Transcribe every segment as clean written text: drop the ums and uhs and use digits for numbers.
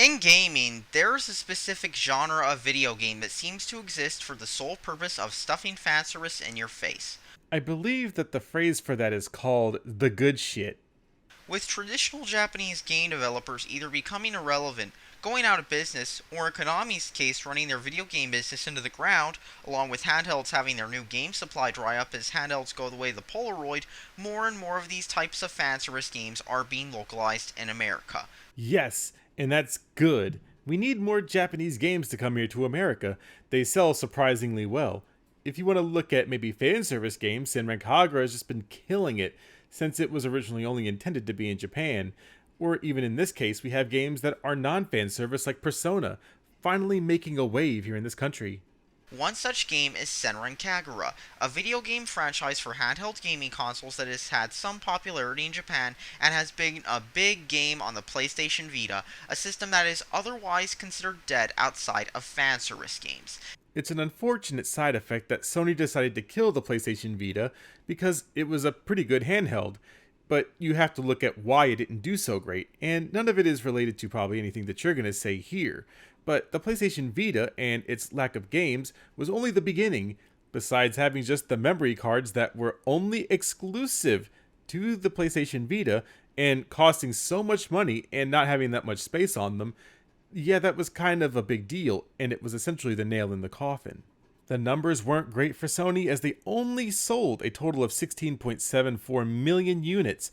In gaming, there is a specific genre of video game that seems to exist for the sole purpose of stuffing fan service in your face. I believe that the phrase for that is called the good shit. With traditional Japanese game developers either becoming irrelevant, going out of business, or in Konami's case running their video game business into the ground, along with handhelds having their new game supply dry up as handhelds go the way of the Polaroid, more and more of these types of fan service games are being localized in America. Yes, and that's good. We need more Japanese games to come here to America. They sell surprisingly well. If you want to look at maybe fan service games, Senran Kagura has just been killing it since it was originally only intended to be in Japan. Or even in this case, we have games that are non-fan service like Persona, finally making a wave here in this country. One such game is Senran Kagura, a video game franchise for handheld gaming consoles that has had some popularity in Japan and has been a big game on the PlayStation Vita, a system that is otherwise considered dead outside of fan service games. It's an unfortunate side effect that Sony decided to kill the PlayStation Vita because it was a pretty good handheld, but you have to look at why it didn't do so great, and none of it is related to probably anything that you're going to say here. But the PlayStation Vita and its lack of games was only the beginning, besides having just the memory cards that were only exclusive to the PlayStation Vita and costing so much money and not having that much space on them. Yeah, that was kind of a big deal, and it was essentially the nail in the coffin. The numbers weren't great for Sony as they only sold a total of 16.74 million units,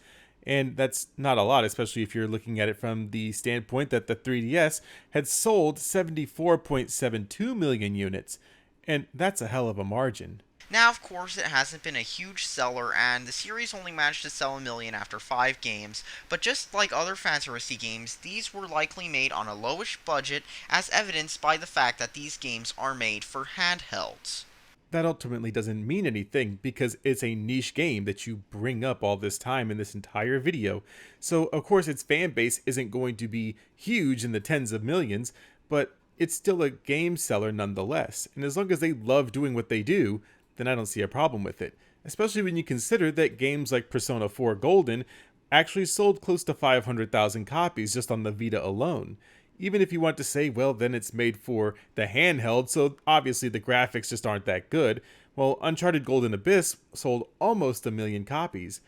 and that's not a lot, especially if you're looking at it from the standpoint that the 3DS had sold 74.72 million units, and that's a hell of a margin. Now, of course, it hasn't been a huge seller, and the series only managed to sell a million after 5 games, but just like other fantasy games, these were likely made on a lowish budget, as evidenced by the fact that these games are made for handhelds. That ultimately doesn't mean anything because it's a niche game that you bring up all this time in this entire video. So, of course, its fan base isn't going to be huge in the tens of millions, but it's still a game seller nonetheless. And as long as they love doing what they do, then I don't see a problem with it. Especially when you consider that games like Persona 4 Golden actually sold close to 500,000 copies just on the Vita alone. Even if you want to say, well, then it's made for the handheld, so obviously the graphics just aren't that good. Well, Uncharted Golden Abyss sold almost a million copies.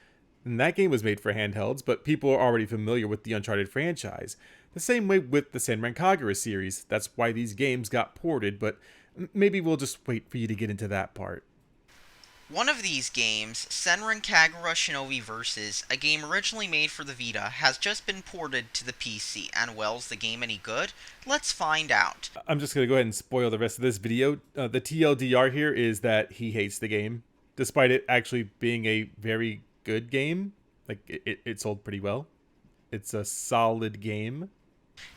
And that game was made for handhelds, but people are already familiar with the Uncharted franchise. The same way with the Senran Kagura series. That's why these games got ported, but maybe we'll just wait for you to get into that part. One of these games, Senran Kagura Shinobi Versus, a game originally made for the Vita, has just been ported to the PC, and well, is the game any good? Let's find out. I'm just going to go ahead and spoil the rest of this video. The TLDR here is that he hates the game, despite it actually being a very good game. Like, it sold pretty well. It's a solid game.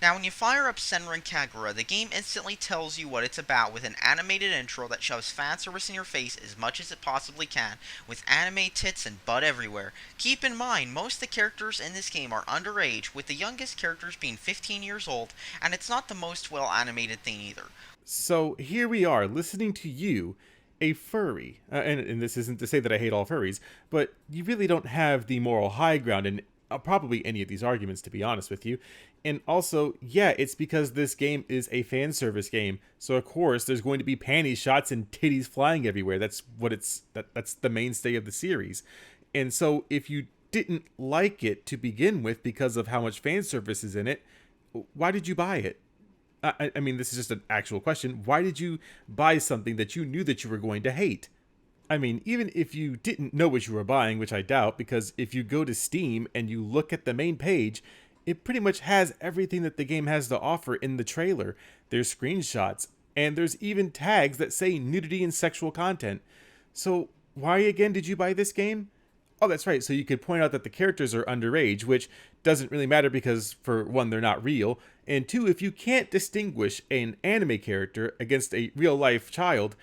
Now, when you fire up Senran Kagura, the game instantly tells you what it's about with an animated intro that shoves fan service in your face as much as it possibly can, with anime tits and butt everywhere. Keep in mind, most of the characters in this game are underage, with the youngest characters being 15 years old, and it's not the most well animated thing either. So here we are, listening to you, a furry. And this isn't to say that I hate all furries, but you really don't have the moral high ground in probably any of these arguments, to be honest with you. And also, yeah, it's because this game is a fan service game, so of course there's going to be panty shots and titties flying everywhere. That's what that's the mainstay of the series. And so if you didn't like it to begin with because of how much fan service is in it, why did you buy it? I mean, this is just an actual question. Why did you buy something that you knew that you were going to hate? I mean, even if you didn't know what you were buying, which I doubt, because if you go to Steam and you look at the main page, it pretty much has everything that the game has to offer in the trailer. There's screenshots, and there's even tags that say nudity and sexual content. So, why again did you buy this game? Oh, that's right, so you could point out that the characters are underage, which doesn't really matter because, for one, they're not real, and two, if you can't distinguish an anime character against a real-life child,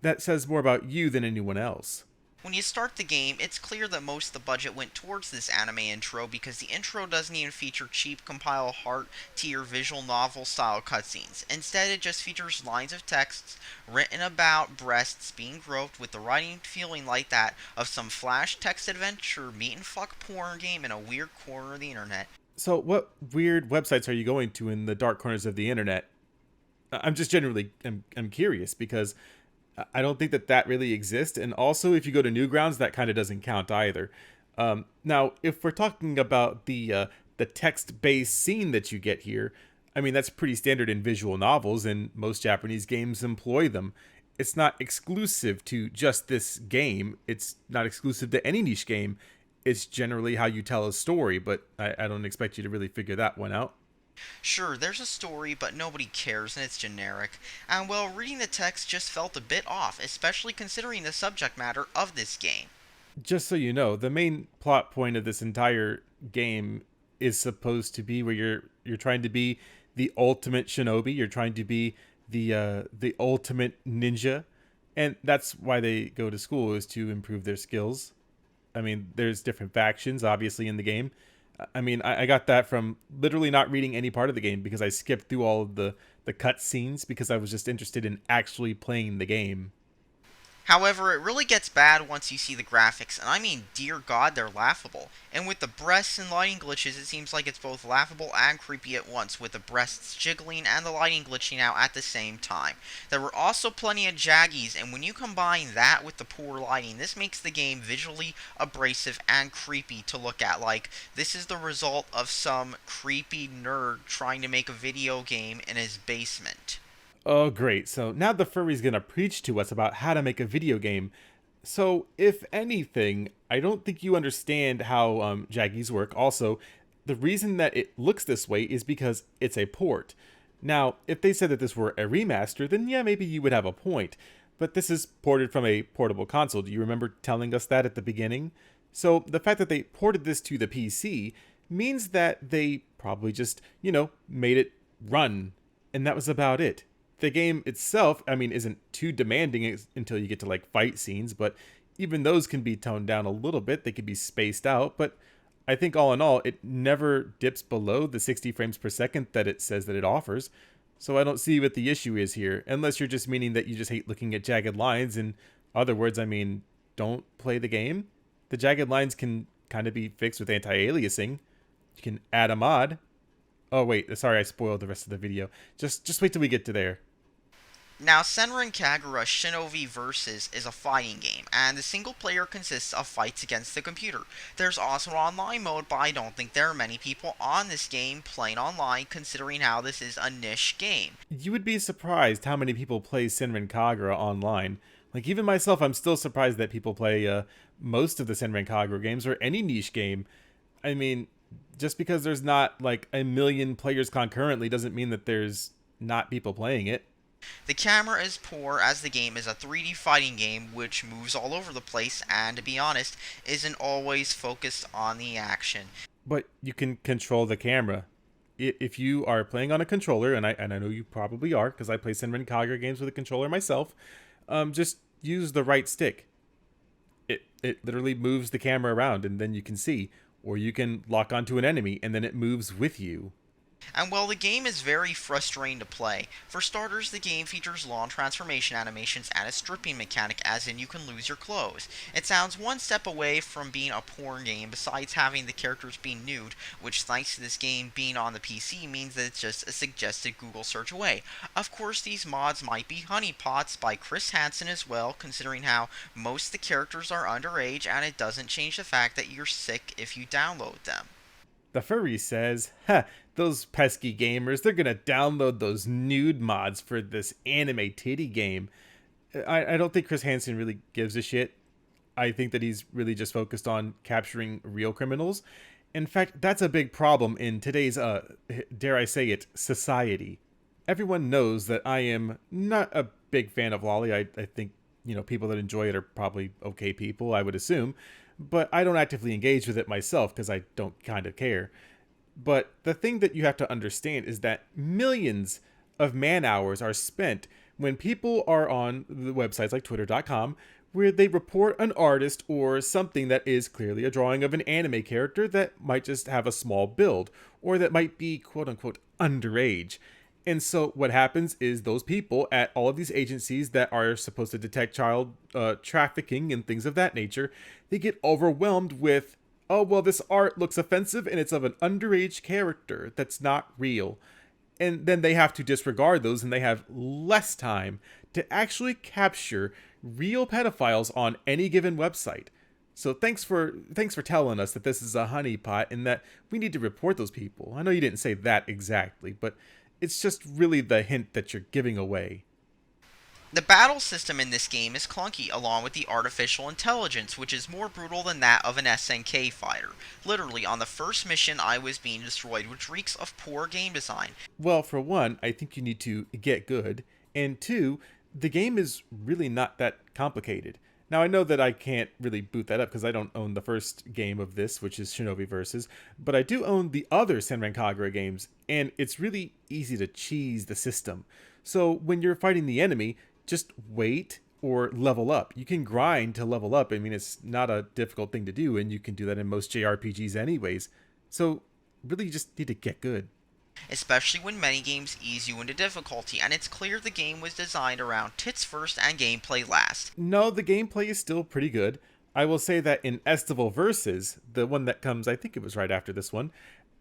that says more about you than anyone else. When you start the game, it's clear that most of the budget went towards this anime intro because the intro doesn't even feature cheap compile heart tier visual novel style cutscenes. Instead, it just features lines of texts written about breasts being groped, with the writing feeling like that of some flash text adventure meet and fuck porn game in a weird corner of the internet. So, what weird websites are you going to in the dark corners of the internet? I'm just generally I'm curious because I don't think that that really exists. And also, if you go to Newgrounds, that kind of doesn't count either. Now, if we're talking about the text-based scene that you get here, I mean that's pretty standard in visual novels, and most Japanese games employ them. It's not exclusive to just this game. It's not exclusive to any niche game. It's generally how you tell a story, but I don't expect you to really figure that one out. Sure, there's a story, but nobody cares and it's generic. And well, reading the text just felt a bit off, especially considering the subject matter of this game. Just so you know, the main plot point of this entire game is supposed to be where you're trying to be the ultimate shinobi. You're trying to be the ultimate ninja, and that's why they go to school, is to improve their skills. I mean, there's different factions obviously in the game. I mean, I got that from literally not reading any part of the game because I skipped through all of the cut scenes because I was just interested in actually playing the game. However, it really gets bad once you see the graphics, and I mean, dear god, they're laughable. And with the breasts and lighting glitches, it seems like it's both laughable and creepy at once, with the breasts jiggling and the lighting glitching out at the same time. There were also plenty of jaggies, and when you combine that with the poor lighting, this makes the game visually abrasive and creepy to look at. Like, this is the result of some creepy nerd trying to make a video game in his basement. Oh, great. So now the furry's gonna preach to us about how to make a video game. So, if anything, I don't think you understand how Jaggies work. Also, the reason that it looks this way is because it's a port. Now, if they said that this were a remaster, then yeah, maybe you would have a point. But this is ported from a portable console. Do you remember telling us that at the beginning? So, the fact that they ported this to the PC means that they probably just, made it run. And that was about it. The game itself, I mean, isn't too demanding until you get to like fight scenes, but even those can be toned down a little bit. They can be spaced out, but I think all in all, it never dips below the 60 frames per second that it says that it offers. So I don't see what the issue is here, unless you're just meaning that you just hate looking at jagged lines. In other words, I mean, don't play the game. The jagged lines can kind of be fixed with anti-aliasing. You can add a mod. Oh wait, sorry, I spoiled the rest of the video. Just wait till we get to there. Now, Senran Kagura Shinobi Versus is a fighting game, and the single player consists of fights against the computer. There's also an online mode, but I don't think there are many people on this game playing online, considering how this is a niche game. You would be surprised how many people play Senran Kagura online. Like, even myself, I'm still surprised that people play most of the Senran Kagura games or any niche game. I mean, just because there's not like a million players concurrently doesn't mean that there's not people playing it. The camera is poor as the game is a 3D fighting game which moves all over the place and, to be honest, isn't always focused on the action. But you can control the camera. If you are playing on a controller, and I know you probably are, because I play Senran Kagura games with a controller myself, just use the right stick. It literally moves the camera around, and then you can see. Or you can lock onto an enemy, and then it moves with you. And while the game is very frustrating to play, for starters, the game features long transformation animations and a stripping mechanic, as in you can lose your clothes. It sounds one step away from being a porn game, besides having the characters being nude, which thanks to this game being on the PC means that it's just a suggested Google search away. Of course, these mods might be honeypots by Chris Hansen as well, considering how most of the characters are underage, and it doesn't change the fact that you're sick if you download them. The furry says, "Ha, those pesky gamers, they're gonna download those nude mods for this anime titty game." I don't think Chris Hansen really gives a shit. I think that he's really just focused on capturing real criminals. In fact, that's a big problem in today's, dare I say it, society. Everyone knows that I am not a big fan of Lolly. I think, people that enjoy it are probably okay people, I would assume. But I don't actively engage with it myself because I don't kind of care. But the thing that you have to understand is that millions of man hours are spent when people are on the websites like twitter.com where they report an artist or something that is clearly a drawing of an anime character that might just have a small build or that might be quote unquote underage. And so what happens is those people at all of these agencies that are supposed to detect child trafficking and things of that nature, they get overwhelmed with oh, well, this art looks offensive and it's of an underage character that's not real. And then they have to disregard those and they have less time to actually capture real pedophiles on any given website. So thanks for telling us that this is a honeypot and that we need to report those people. I know you didn't say that exactly, but it's just really the hint that you're giving away. The battle system in this game is clunky, along with the artificial intelligence, which is more brutal than that of an SNK fighter. Literally, on the first mission, I was being destroyed, which reeks of poor game design. Well, for one, I think you need to get good, and two, the game is really not that complicated. Now, I know that I can't really boot that up because I don't own the first game of this, which is Shinobi Versus, but I do own the other Senran Kagura games, and it's really easy to cheese the system. So when you're fighting the enemy, just wait or level up. You can grind to level up. I mean, it's not a difficult thing to do, and you can do that in most JRPGs anyways. So really, you just need to get good. Especially when many games ease you into difficulty, and it's clear the game was designed around tits first and gameplay last. No, the gameplay is still pretty good. I will say that in Estival Versus, the one that comes, I think it was right after this one,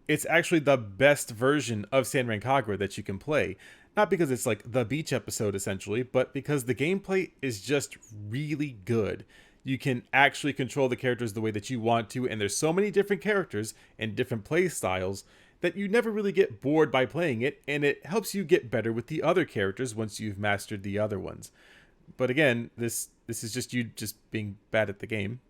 it's actually the best version of Senran Kagura that you can play. Not because it's like the beach episode essentially, but because the gameplay is just really good. You can actually control the characters the way that you want to, and there's so many different characters and different play styles that you never really get bored by playing it, and it helps you get better with the other characters once you've mastered the other ones. But again, this is just you just being bad at the game.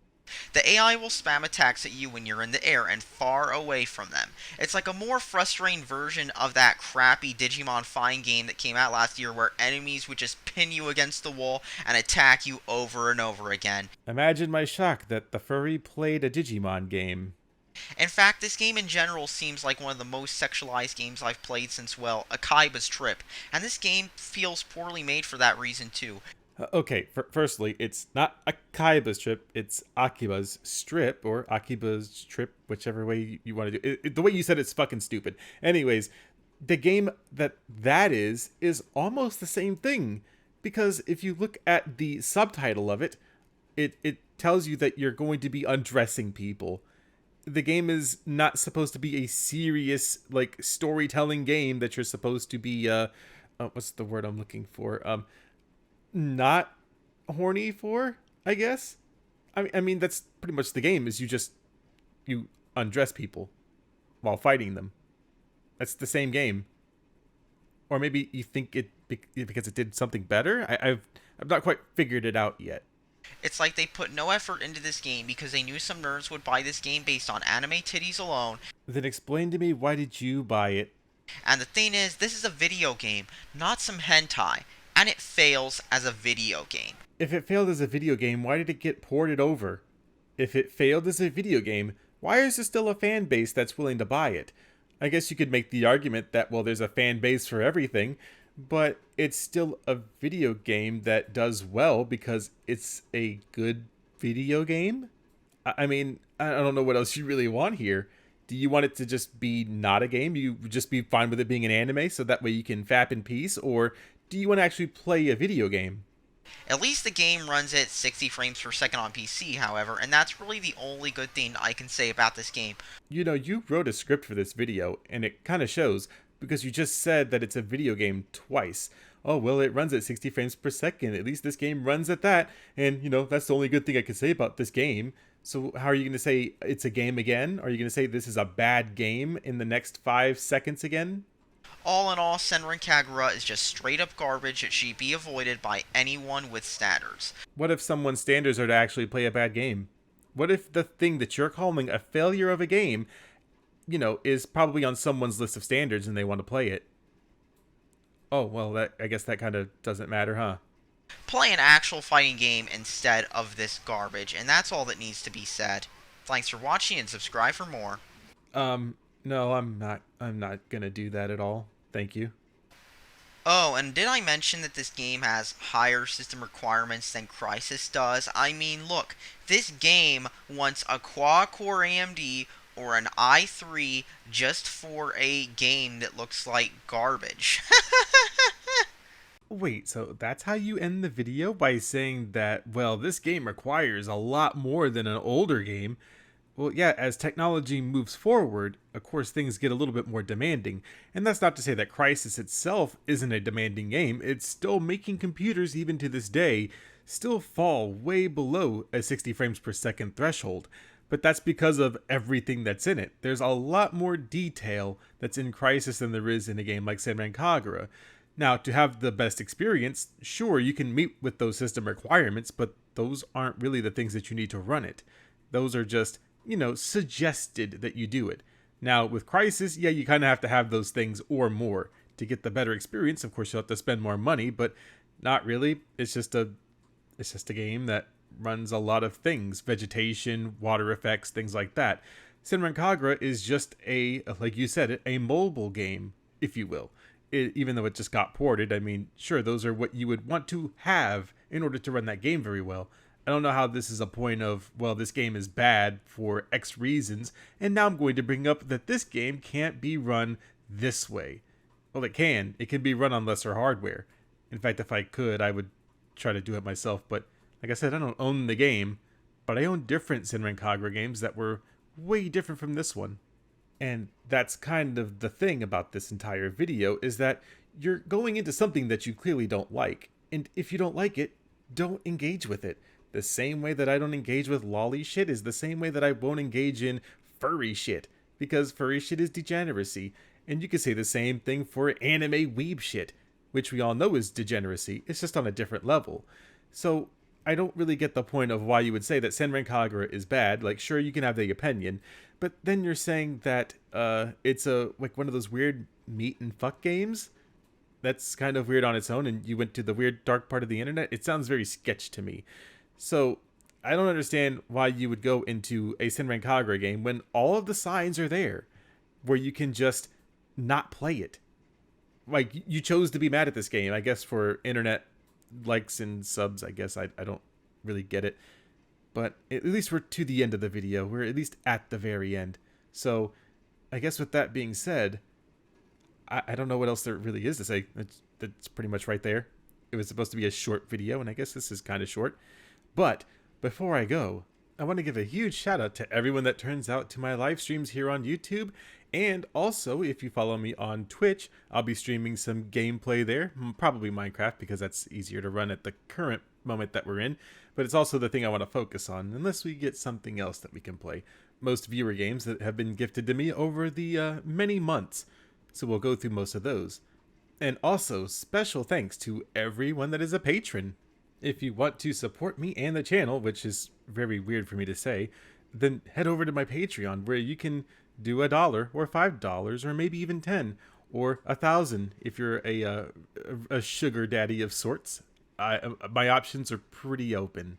The AI will spam attacks at you when you're in the air and far away from them. It's like a more frustrating version of that crappy Digimon fighting game that came out last year where enemies would just pin you against the wall and attack you over and over again. Imagine my shock that the Furry played a Digimon game. In fact, this game in general seems like one of the most sexualized games I've played since, well, Akaiba's Trip, and this game feels poorly made for that reason too. Okay, firstly, it's not Akaiba's trip, it's Akiba's strip, or Akiba's trip, whichever way you want to do it. The way you said it's fucking stupid. Anyways, the game that is almost the same thing. Because if you look at the subtitle of it, it tells you that you're going to be undressing people. The game is not supposed to be a serious, like, storytelling game that you're supposed to be, what's the word I'm looking for? Not horny for, I guess. I mean that's pretty much the game. Is you undress people while fighting them. That's the same game. Or maybe you think because it did something better. I've not quite figured it out yet. It's like they put no effort into this game because they knew some nerds would buy this game based on anime titties alone. Then explain to me, why did you buy it? And the thing is, this is a video game, not some hentai, and it fails as a video game. If it failed as a video game, why did it get ported over? If it failed as a video game, why is there still a fan base that's willing to buy it? I guess you could make the argument that, well, there's a fan base for everything, but it's still a video game that does well because it's a good video game? I mean, I don't know what else you really want here. Do you want it to just be not a game? You just be fine with it being an anime so that way you can fap in peace? Or do you want to actually play a video game? At least the game runs at 60 frames per second on PC, however, and that's really the only good thing I can say about this game. You know, you wrote a script for this video, and it kind of shows, because you just said that it's a video game twice. Oh, well, it runs at 60 frames per second. At least this game runs at that. And, you know, that's the only good thing I can say about this game. So how are you going to say it's a game again? Are you going to say this is a bad game in the next 5 seconds again? All in all, Senran Kagura is just straight up garbage that should be avoided by anyone with standards. What if someone's standards are to actually play a bad game? What if the thing that you're calling a failure of a game, you know, is probably on someone's list of standards and they want to play it? Oh, well, I guess that kind of doesn't matter, huh? Play an actual fighting game instead of this garbage, and that's all that needs to be said. Thanks for watching and subscribe for more. No, I'm not gonna do that at all. Thank you. Oh, and did I mention that this game has higher system requirements than Crysis does? I mean, look, this game wants a quad-core AMD or an i3 just for a game that looks like garbage. Wait, so that's how you end the video? By saying that, well, this game requires a lot more than an older game? Well, yeah, as technology moves forward, of course, things get a little bit more demanding. And that's not to say that Crysis itself isn't a demanding game. It's still making computers, even to this day, still fall way below a 60 frames per second threshold. But that's because of everything that's in it. There's a lot more detail that's in Crysis than there is in a game like Senran Kagura. Now, to have the best experience, sure, you can meet with those system requirements, but those aren't really the things that you need to run it. Those are just, suggested that you do it. Now, with Crysis, yeah, you kind of have to have those things or more to get the better experience. Of course, you'll have to spend more money, but not really. It's just a game that runs a lot of things: vegetation, water effects, things like that. Senran Kagura is just like you said, a mobile game, if you will. Even though it just got ported, I mean, sure, those are what you would want to have in order to run that game very well. I don't know how this is a point of, well, this game is bad for X reasons, and now I'm going to bring up that this game can't be run this way. Well, it can. It can be run on lesser hardware. In fact, if I could, I would try to do it myself, but like I said, I don't own the game, but I own different Senran Kagura games that were way different from this one. And that's kind of the thing about this entire video, is that you're going into something that you clearly don't like. And if you don't like it, don't engage with it. The same way that I don't engage with lolly shit is the same way that I won't engage in furry shit. Because furry shit is degeneracy. And you could say the same thing for anime weeb shit, which we all know is degeneracy. It's just on a different level. So I don't really get the point of why you would say that Senran Kagura is bad. Like, sure, you can have the opinion, but then you're saying that it's like one of those weird meat and fuck games. That's kind of weird on its own, and you went to the weird dark part of the internet. It sounds very sketch to me. So I don't understand why you would go into a Senran Kagura game when all of the signs are there, where you can just not play it. Like, you chose to be mad at this game, I guess, for internet likes and subs. I guess I don't really get it, but at least we're to the end of the video. We're at least at the very end. So I guess with that being said, I don't know what else there really is to say. That's pretty much right there. It was supposed to be a short video, and I guess this is kind of short. But before I go, I want to give a huge shout out to everyone that turns out to my live streams here on YouTube. And also, if you follow me on Twitch, I'll be streaming some gameplay there. Probably Minecraft, because that's easier to run at the current moment that we're in. But it's also the thing I want to focus on, unless we get something else that we can play. Most viewer games that have been gifted to me over the many months. So we'll go through most of those. And also, special thanks to everyone that is a patron. If you want to support me and the channel, which is very weird for me to say, then head over to my Patreon, where you can do $1 or $5 or maybe even 10 or 1,000 if you're a sugar daddy of sorts. My options are pretty open.